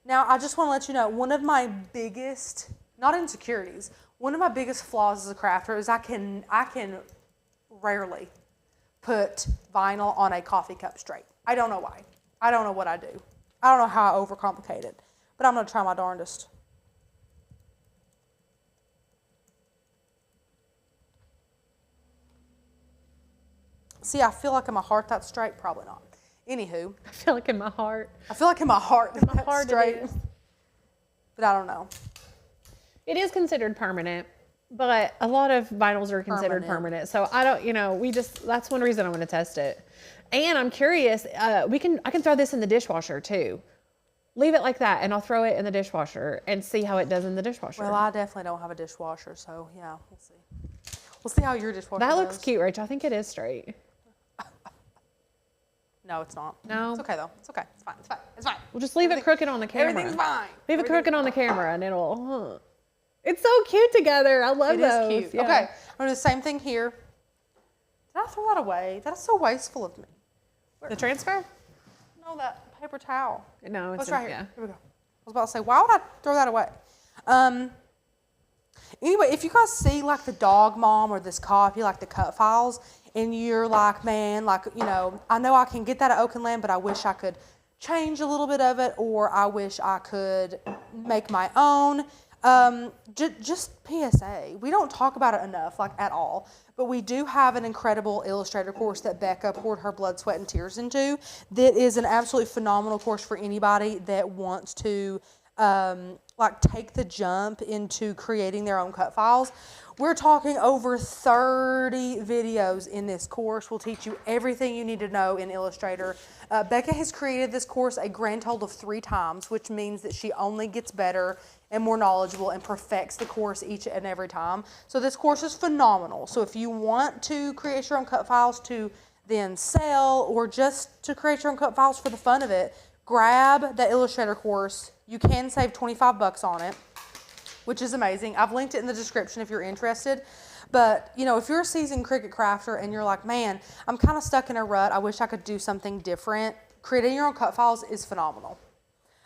A: Now, I just want to let you know, one of my biggest, not insecurities, one of my biggest flaws as a crafter is I can rarely put vinyl on a coffee cup straight. I don't know why. I don't know what I do. I don't know how I overcomplicate it, but I'm going to try my darndest. See, I feel like in my heart that's straight. Probably not. Anywho.
B: I feel like in my heart.
A: I feel like in my heart that's
B: heart
A: straight.
B: it is.
A: But I don't know.
B: It is considered permanent, but a lot of vinyls are considered permanent. So I don't, that's one reason I want to test it. And I'm curious, I can throw this in the dishwasher too. Leave it like that and I'll throw it in the dishwasher and see how it does in the dishwasher.
A: Well, I definitely don't have a dishwasher, so yeah, we'll see. We'll see how your dishwasher
B: That
A: does.
B: looks cute, Rach. I think it is straight.
A: No, it's not.
B: No?
A: It's okay though. It's okay. It's fine. It's fine. It's fine.
B: We'll just leave it crooked on the camera.
A: Everything's fine.
B: Leave it crooked on the camera and it'll, It's so cute together. I love those.
A: It is cute.
B: Yeah.
A: Okay, I'm gonna do the same thing here. Did I throw that away? That is so wasteful of me.
B: The transfer?
A: No, that paper towel.
B: No, it's
A: right here.
B: Yeah.
A: Here we go. I was about to say, why would I throw that away? Anyway, if you guys see like the dog mom or this copy, like the cut files, and you're like, man, like, I know I can get that at Oak and Land, but I wish I could change a little bit of it, or I wish I could make my own. Just PSA, we don't talk about it enough, like at all, but we do have an incredible Illustrator course that Becca poured her blood, sweat, and tears into. That is an absolutely phenomenal course for anybody that wants to like take the jump into creating their own cut files. We're talking over 30 videos in this course. We'll teach you everything you need to know in Illustrator. Becca has created this course a grand total of 3 times, which means that she only gets better and more knowledgeable and perfects the course each and every time. So this course is phenomenal. So if you want to create your own cut files to then sell, or just to create your own cut files for the fun of it, grab the Illustrator course. You can save 25 bucks on it, which is amazing. I've linked it in the description if you're interested. But, you know, if you're a seasoned Cricut crafter and you're like, man, I'm kind of stuck in a rut, I wish I could do something different, creating your own cut files is phenomenal.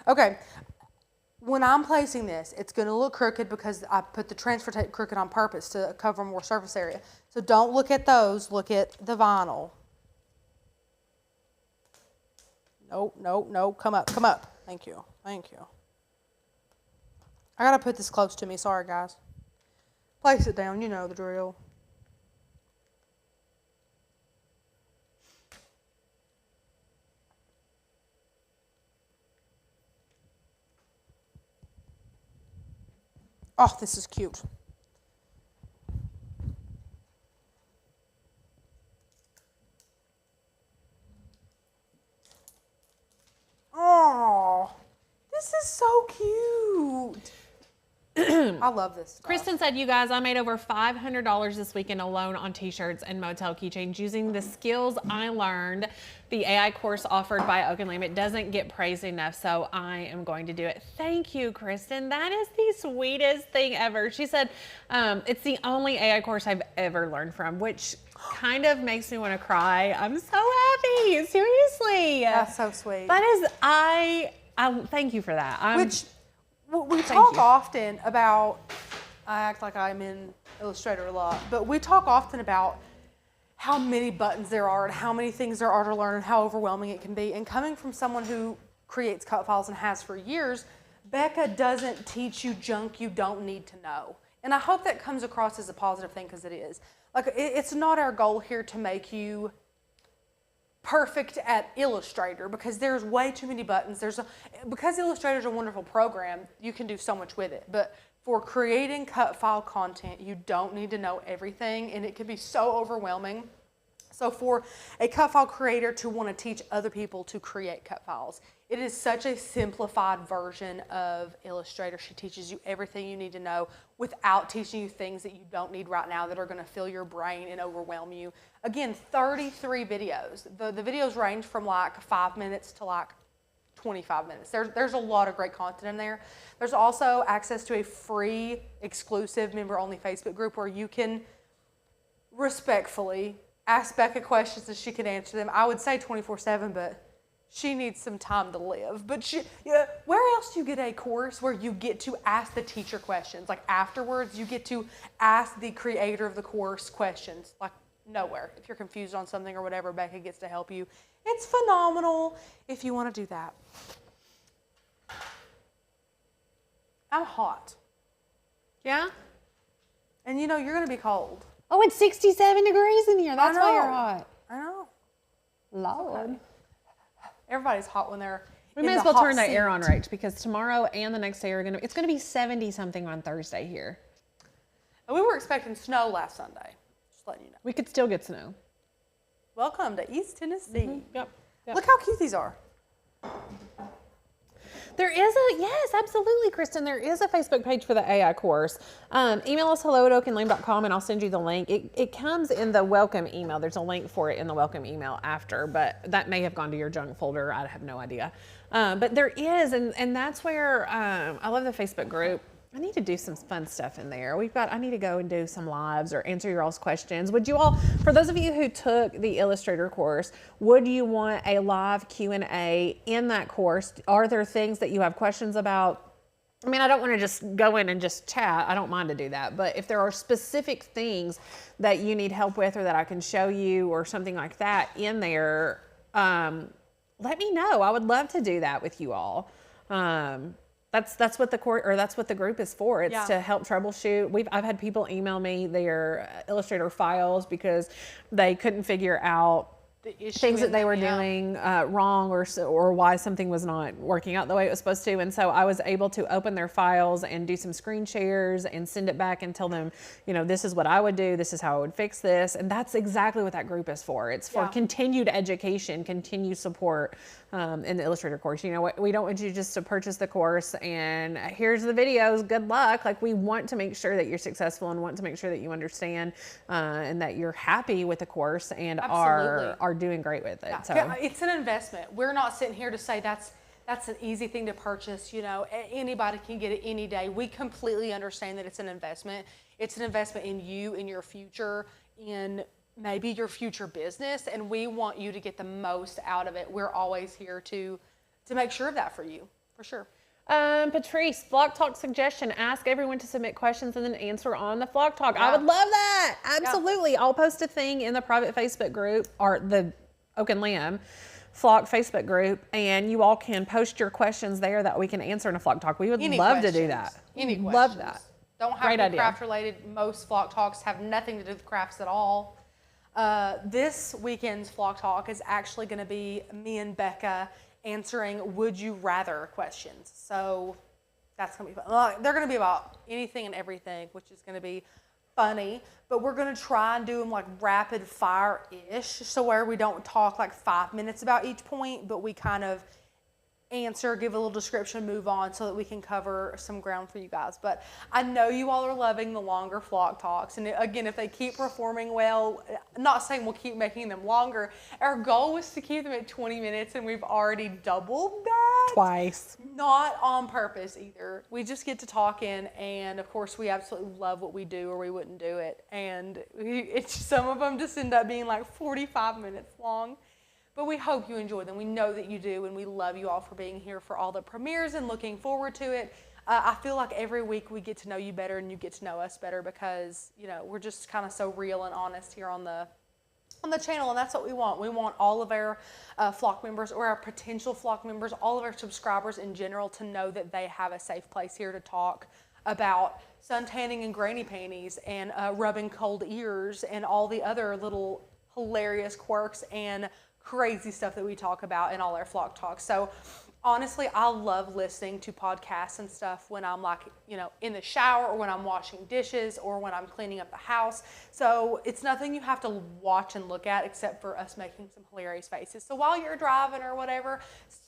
A: Okay, when I'm placing this, it's going to look crooked because I put the transfer tape crooked on purpose to cover more surface area. So don't look at those, look at the vinyl. No, come up. Thank you. I gotta put this close to me, sorry guys. Place it down, you know the drill. Oh, this is cute. Oh, this is so cute. I love this stuff.
B: Kristen said, you guys, I made over $500 this weekend alone on t-shirts and motel keychains using the skills I learned. The AI course offered by Oak and Lamb, it doesn't get praised enough, so I am going to do it. Thank you, Kristen. That is the sweetest thing ever. She said, it's the only AI course I've ever learned from, which kind of makes me want to cry. I'm so happy, seriously.
A: That's so sweet.
B: That is, I thank you for that.
A: We talk often about, I act like I'm in Illustrator a lot, but we talk often about how many buttons there are and how many things there are to learn and how overwhelming it can be. And coming from someone who creates cut files and has for years, Becca doesn't teach you junk you don't need to know. And I hope that comes across as a positive thing, because it is. Like, it's not our goal here to make you perfect at Illustrator, because there's way too many buttons. Because Illustrator is a wonderful program, you can do so much with it. But for creating cut file content, you don't need to know everything, and it can be so overwhelming. So for a cut file creator to want to teach other people to create cut files, it is such a simplified version of Illustrator. She teaches you everything you need to know without teaching you things that you don't need right now that are going to fill your brain and overwhelm you. Again, 33 videos. The videos range from like 5 minutes to like 25 minutes. There's a lot of great content in there. There's also access to a free, exclusive, member-only Facebook group where you can respectfully ask Becca questions and she can answer them. I would say 24/7, but she needs some time to live. But where else do you get a course where you get to ask the teacher questions? Like afterwards, you get to ask the creator of the course questions. Like nowhere. If you're confused on something or whatever, Becca gets to help you. It's phenomenal if you want to do that. I'm hot.
B: Yeah?
A: And you know, you're going to be cold.
B: Oh, it's 67 degrees in here. That's why you're hot.
A: I know.
B: Lord.
A: Okay. Everybody's hot when they're
B: We may as well turn the air on, Rach, because tomorrow and the next day it's going to be 70 something on Thursday here.
A: And we were expecting snow last Sunday. Just letting you know.
B: We could still get snow.
A: Welcome to East Tennessee.
B: Mm-hmm. Yep.
A: Look how cute these are.
B: There is yes, absolutely, Kristen. There is a Facebook page for the AI course. Email us hello@oakandlame.com and I'll send you the link. It comes in the welcome email. There's a link for it in the welcome email after, but that may have gone to your junk folder. I have no idea. But there is, and that's where I love the Facebook group. I need to do some fun stuff in there. I need to go and do some lives or answer your all's questions. Would you all, for those of you who took the Illustrator course, would you want a live Q&A in that course? Are there things that you have questions about? I mean, I don't want to just go in and just chat. I don't mind to do that. But if there are specific things that you need help with or that I can show you or something like that in there, let me know. I would love to do that with you all. That's what the group is for. It's to help troubleshoot. I've had people email me their Illustrator files because they couldn't figure out
A: issue
B: things that
A: in
B: they
A: them,
B: were
A: yeah.
B: doing wrong, or why something was not working out the way it was supposed to. And so I was able to open their files and do some screen shares and send it back and tell them, this is what I would do. This is how I would fix this. And that's exactly what that group is for. It's for continued education, continued support in the Illustrator course. We don't want you just to purchase the course and here's the videos, good luck. Like, we want to make sure that you're successful and want to make sure that you understand and that you're happy with the course and are doing great with it.
A: Yeah.
B: So
A: It's an investment. We're not sitting here to say that's an easy thing to purchase. Anybody can get it any day. We completely understand that it's an investment. It's an investment in you, in your future, in maybe your future business, and we want you to get the most out of it. We're always here to make sure of that for you, for sure.
B: Patrice, Vlog Talk suggestion, ask everyone to submit questions and then answer on the Vlog Talk. I would love that. Absolutely. I'll post a thing in the private Facebook group, or the Oak and Lamb Flock Facebook group, and you all can post your questions there that we can answer in a Vlog Talk. We would love to do that. Love that.
A: Don't have to be craft related. Most Vlog Talks have nothing to do with crafts at all. This weekend's Vlog Talk is actually going to be me and Becca answering would you rather questions. So that's going to be fun. They're going to be about anything and everything, which is going to be funny, but we're going to try and do them like rapid fire-ish, so where we don't talk like 5 minutes about each point, but we kind of answer, give a little description, move on, so that we can cover some ground for you guys. But I know you all are loving the longer Vlog Talks, and again, if they keep performing well, I'm not saying we'll keep making them longer. Our goal was to keep them at 20 minutes, and we've already doubled that.
B: Twice.
A: Not on purpose either. We just get to talking, and of course we absolutely love what we do, or we wouldn't do it. And some of them just end up being like 45 minutes long. But we hope you enjoy them. We know that you do, and we love you all for being here for all the premieres and looking forward to it. I feel like every week we get to know you better and you get to know us better because, we're just kind of so real and honest here on the channel, and that's what we want. We want all of our flock members, or our potential flock members, all of our subscribers in general, to know that they have a safe place here to talk about sun tanning and granny panties and rubbing cold ears and all the other little hilarious quirks and crazy stuff that we talk about in all our Vlog Talks. So honestly, I love listening to podcasts and stuff when I'm like, in the shower, or when I'm washing dishes, or when I'm cleaning up the house. So it's nothing you have to watch and look at except for us making some hilarious faces. So while you're driving or whatever,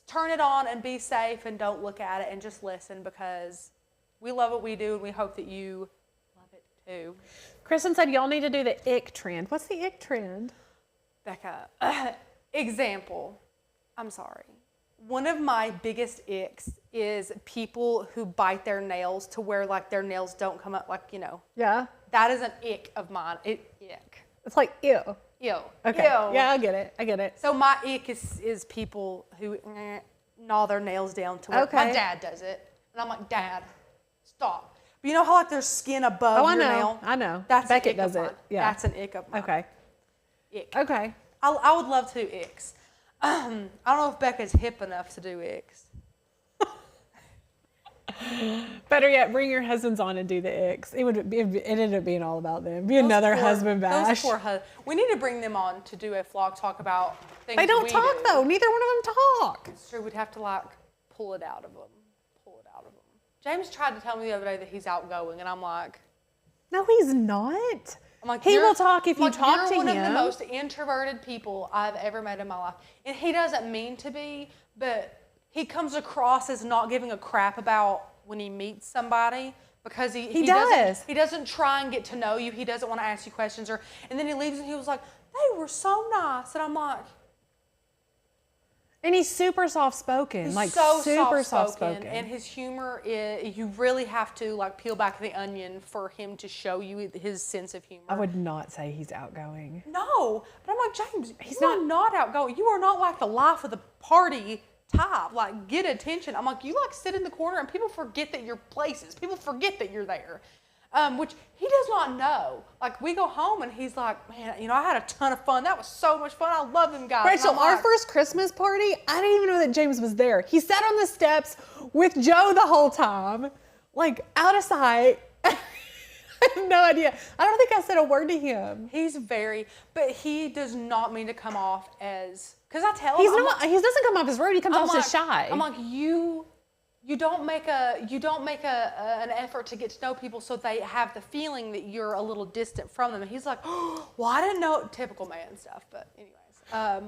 A: turn it on and be safe and don't look at it and just listen, because we love what we do and we hope that you love it too.
B: Kristen said y'all need to do the ick trend. What's the ick trend?
A: Becca, example, I'm sorry. One of my biggest icks is people who bite their nails to where like their nails don't come up, like,
B: Yeah.
A: That is an ick of mine. Ick.
B: It's like ew.
A: Ew.
B: Okay.
A: Ew.
B: Yeah, I get it.
A: So my ick is people who gnaw their nails down to where my dad does it. And I'm like, Dad, stop. But you know how like there's skin above your nail?
B: I know.
A: That's
B: Beckett
A: an ick
B: does
A: of
B: it.
A: mine.
B: Yeah.
A: That's an ick of mine.
B: Okay.
A: Ick.
B: Okay.
A: I would love to do icks. I don't know if Becca's hip enough to do icks.
B: Better yet, bring your husbands on and do the icks. It ended up being all about them. Be another husband bash.
A: Those poor we need to bring them on to do a vlog talk about things
B: They don't
A: we
B: talk
A: do.
B: though. Neither one of them talk.
A: It's true. We'd have to like pull it out of them. James tried to tell me the other day that he's outgoing, and I'm like,
B: no, he's not.
A: I'm like,
B: he will talk if you talk to him.
A: You're one of the most introverted people I've ever met in my life. And he doesn't mean to be, but he comes across as not giving a crap about when he meets somebody, because he doesn't try and get to know you. He doesn't want to ask you questions, and then he leaves and he was like, they were so nice. And I'm like,
B: and he's super soft-spoken,
A: he's
B: like
A: so
B: super
A: soft-spoken. And his humor is, you really have to like peel back the onion for him to show you his sense of humor.
B: I would not say he's outgoing.
A: No, but I'm like, James, he's not outgoing. You are not like the life of the party type. Like, get attention. I'm like, you like sit in the corner and people forget that you're places. People forget that you're there. Which he does not know. Like, we go home and he's like, man, I had a ton of fun. That was so much fun. I love them guys.
B: Rachel, our first Christmas party, I didn't even know that James was there. He sat on the steps with Joe the whole time, like out of sight. I have no idea. I don't think I said a word to him.
A: But he does not mean to come off as, because I tell him.
B: He doesn't come off as rude. He comes off as shy.
A: I'm like, you don't make an effort to get to know people so they have the feeling that you're a little distant from them. And he's like, oh, well, I didn't know, typical man stuff. But anyways.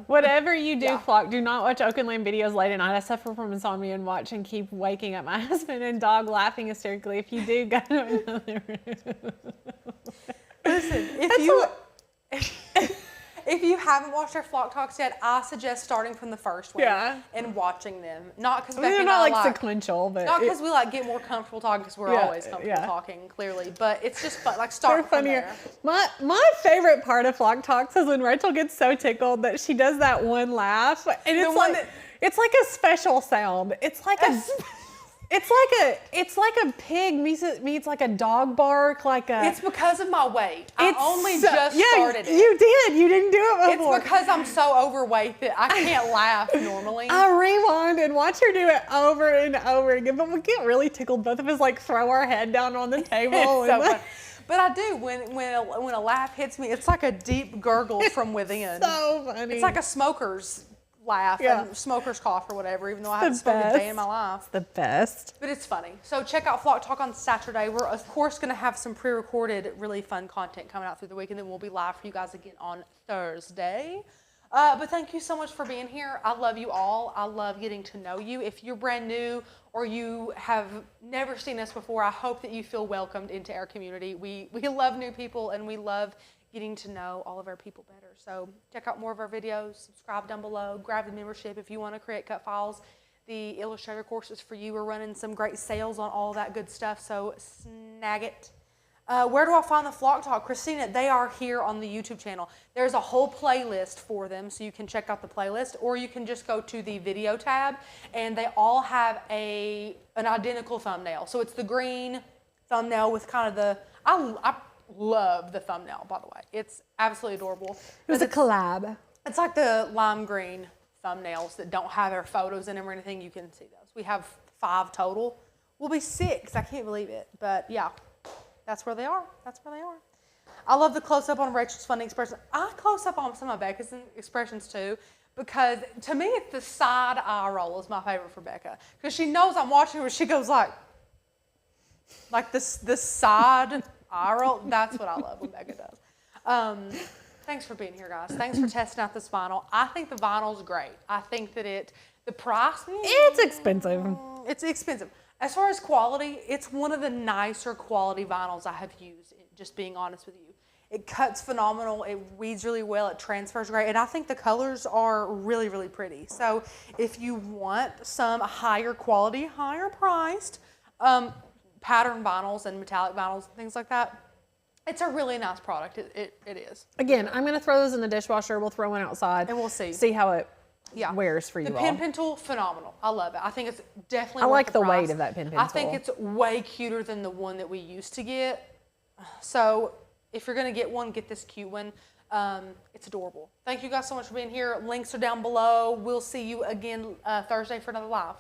B: Whatever you do, flock, do not watch Oakenland videos late at night. I suffer from insomnia and watch and keep waking up my husband and dog laughing hysterically. If you do, go to another room.
A: Listen, if you haven't watched our Flock Talks yet, I suggest starting from the first one and watching them. Not because
B: they're not like sequential, but
A: not because we get more comfortable talking, because we're always comfortable talking, clearly. But it's just fun. Start from there.
B: My favorite part of Flock Talks is when Rachel gets so tickled that she does that one laugh, and it's like a special sound. It's like a pig meets like a dog bark,
A: It's because of my weight. I only just started it.
B: You did. You didn't do it before.
A: It's because I'm so overweight that I can't laugh normally.
B: I rewind and watch her do it over and over again, but we get really tickled. Both of us throw our head down on the table.
A: But I do, when a laugh hits me, it's like a deep gurgle from within.
B: So funny.
A: It's like a smoker's laugh and smoker's cough or whatever, even though I haven't smoked a day in my life.
B: It's the best.
A: But it's funny. So check out Flock Talk on Saturday. We're, of course, going to have some pre-recorded, really fun content coming out through the week, and then we'll be live for you guys again on Thursday. But thank you so much for being here. I love you all. I love getting to know you. If you're brand new or you have never seen us before, I hope that you feel welcomed into our community. We love new people, and we love getting to know all of our people better. So check out more of our videos, subscribe down below, grab the membership if you want to create cut files. The Illustrator course is for you. We're running some great sales on all that good stuff, so snag it. Where do I find the Flock Talk? Christina, they are here on the YouTube channel. There's a whole playlist for them, so you can check out the playlist, or you can just go to the video tab, and they all have an identical thumbnail. So it's the green thumbnail with kind of the, I love the thumbnail, by the way. It's absolutely adorable.
B: It was a collab.
A: It's like the lime green thumbnails that don't have our photos in them or anything. You can see those. We have 5 total. We'll be 6. I can't believe it. But yeah, that's where they are. That's where they are. I love the close-up on Rachel's funny expression. I close up on some of Becca's expressions too, because to me, it's the side eye roll is my favorite for Becca. Because she knows I'm watching her, she goes like this side eye roll. That's what I love when Becca does. Thanks for being here, guys. Thanks for testing out this vinyl. I think the vinyl's great. I think that the price,
B: it's expensive.
A: It's expensive. As far as quality, it's one of the nicer quality vinyls I have used, just being honest with you. It cuts phenomenal. It weeds really well. It transfers great. And I think the colors are really, really pretty. So if you want some higher quality, higher priced pattern vinyls and metallic vinyls and things like that, it's a really nice product. It is.
B: Again, I'm going to throw those in the dishwasher. We'll throw one outside.
A: And we'll see.
B: See how it wears for you all.
A: The pen tool, phenomenal. I love it. I think it's definitely
B: I
A: worth
B: like the
A: price.
B: weight of that pen tool.
A: I think it's way cuter than the one that we used to get. So if you're going to get one, get this cute one. It's adorable. Thank you guys so much for being here. Links are down below. We'll see you again Thursday for another live.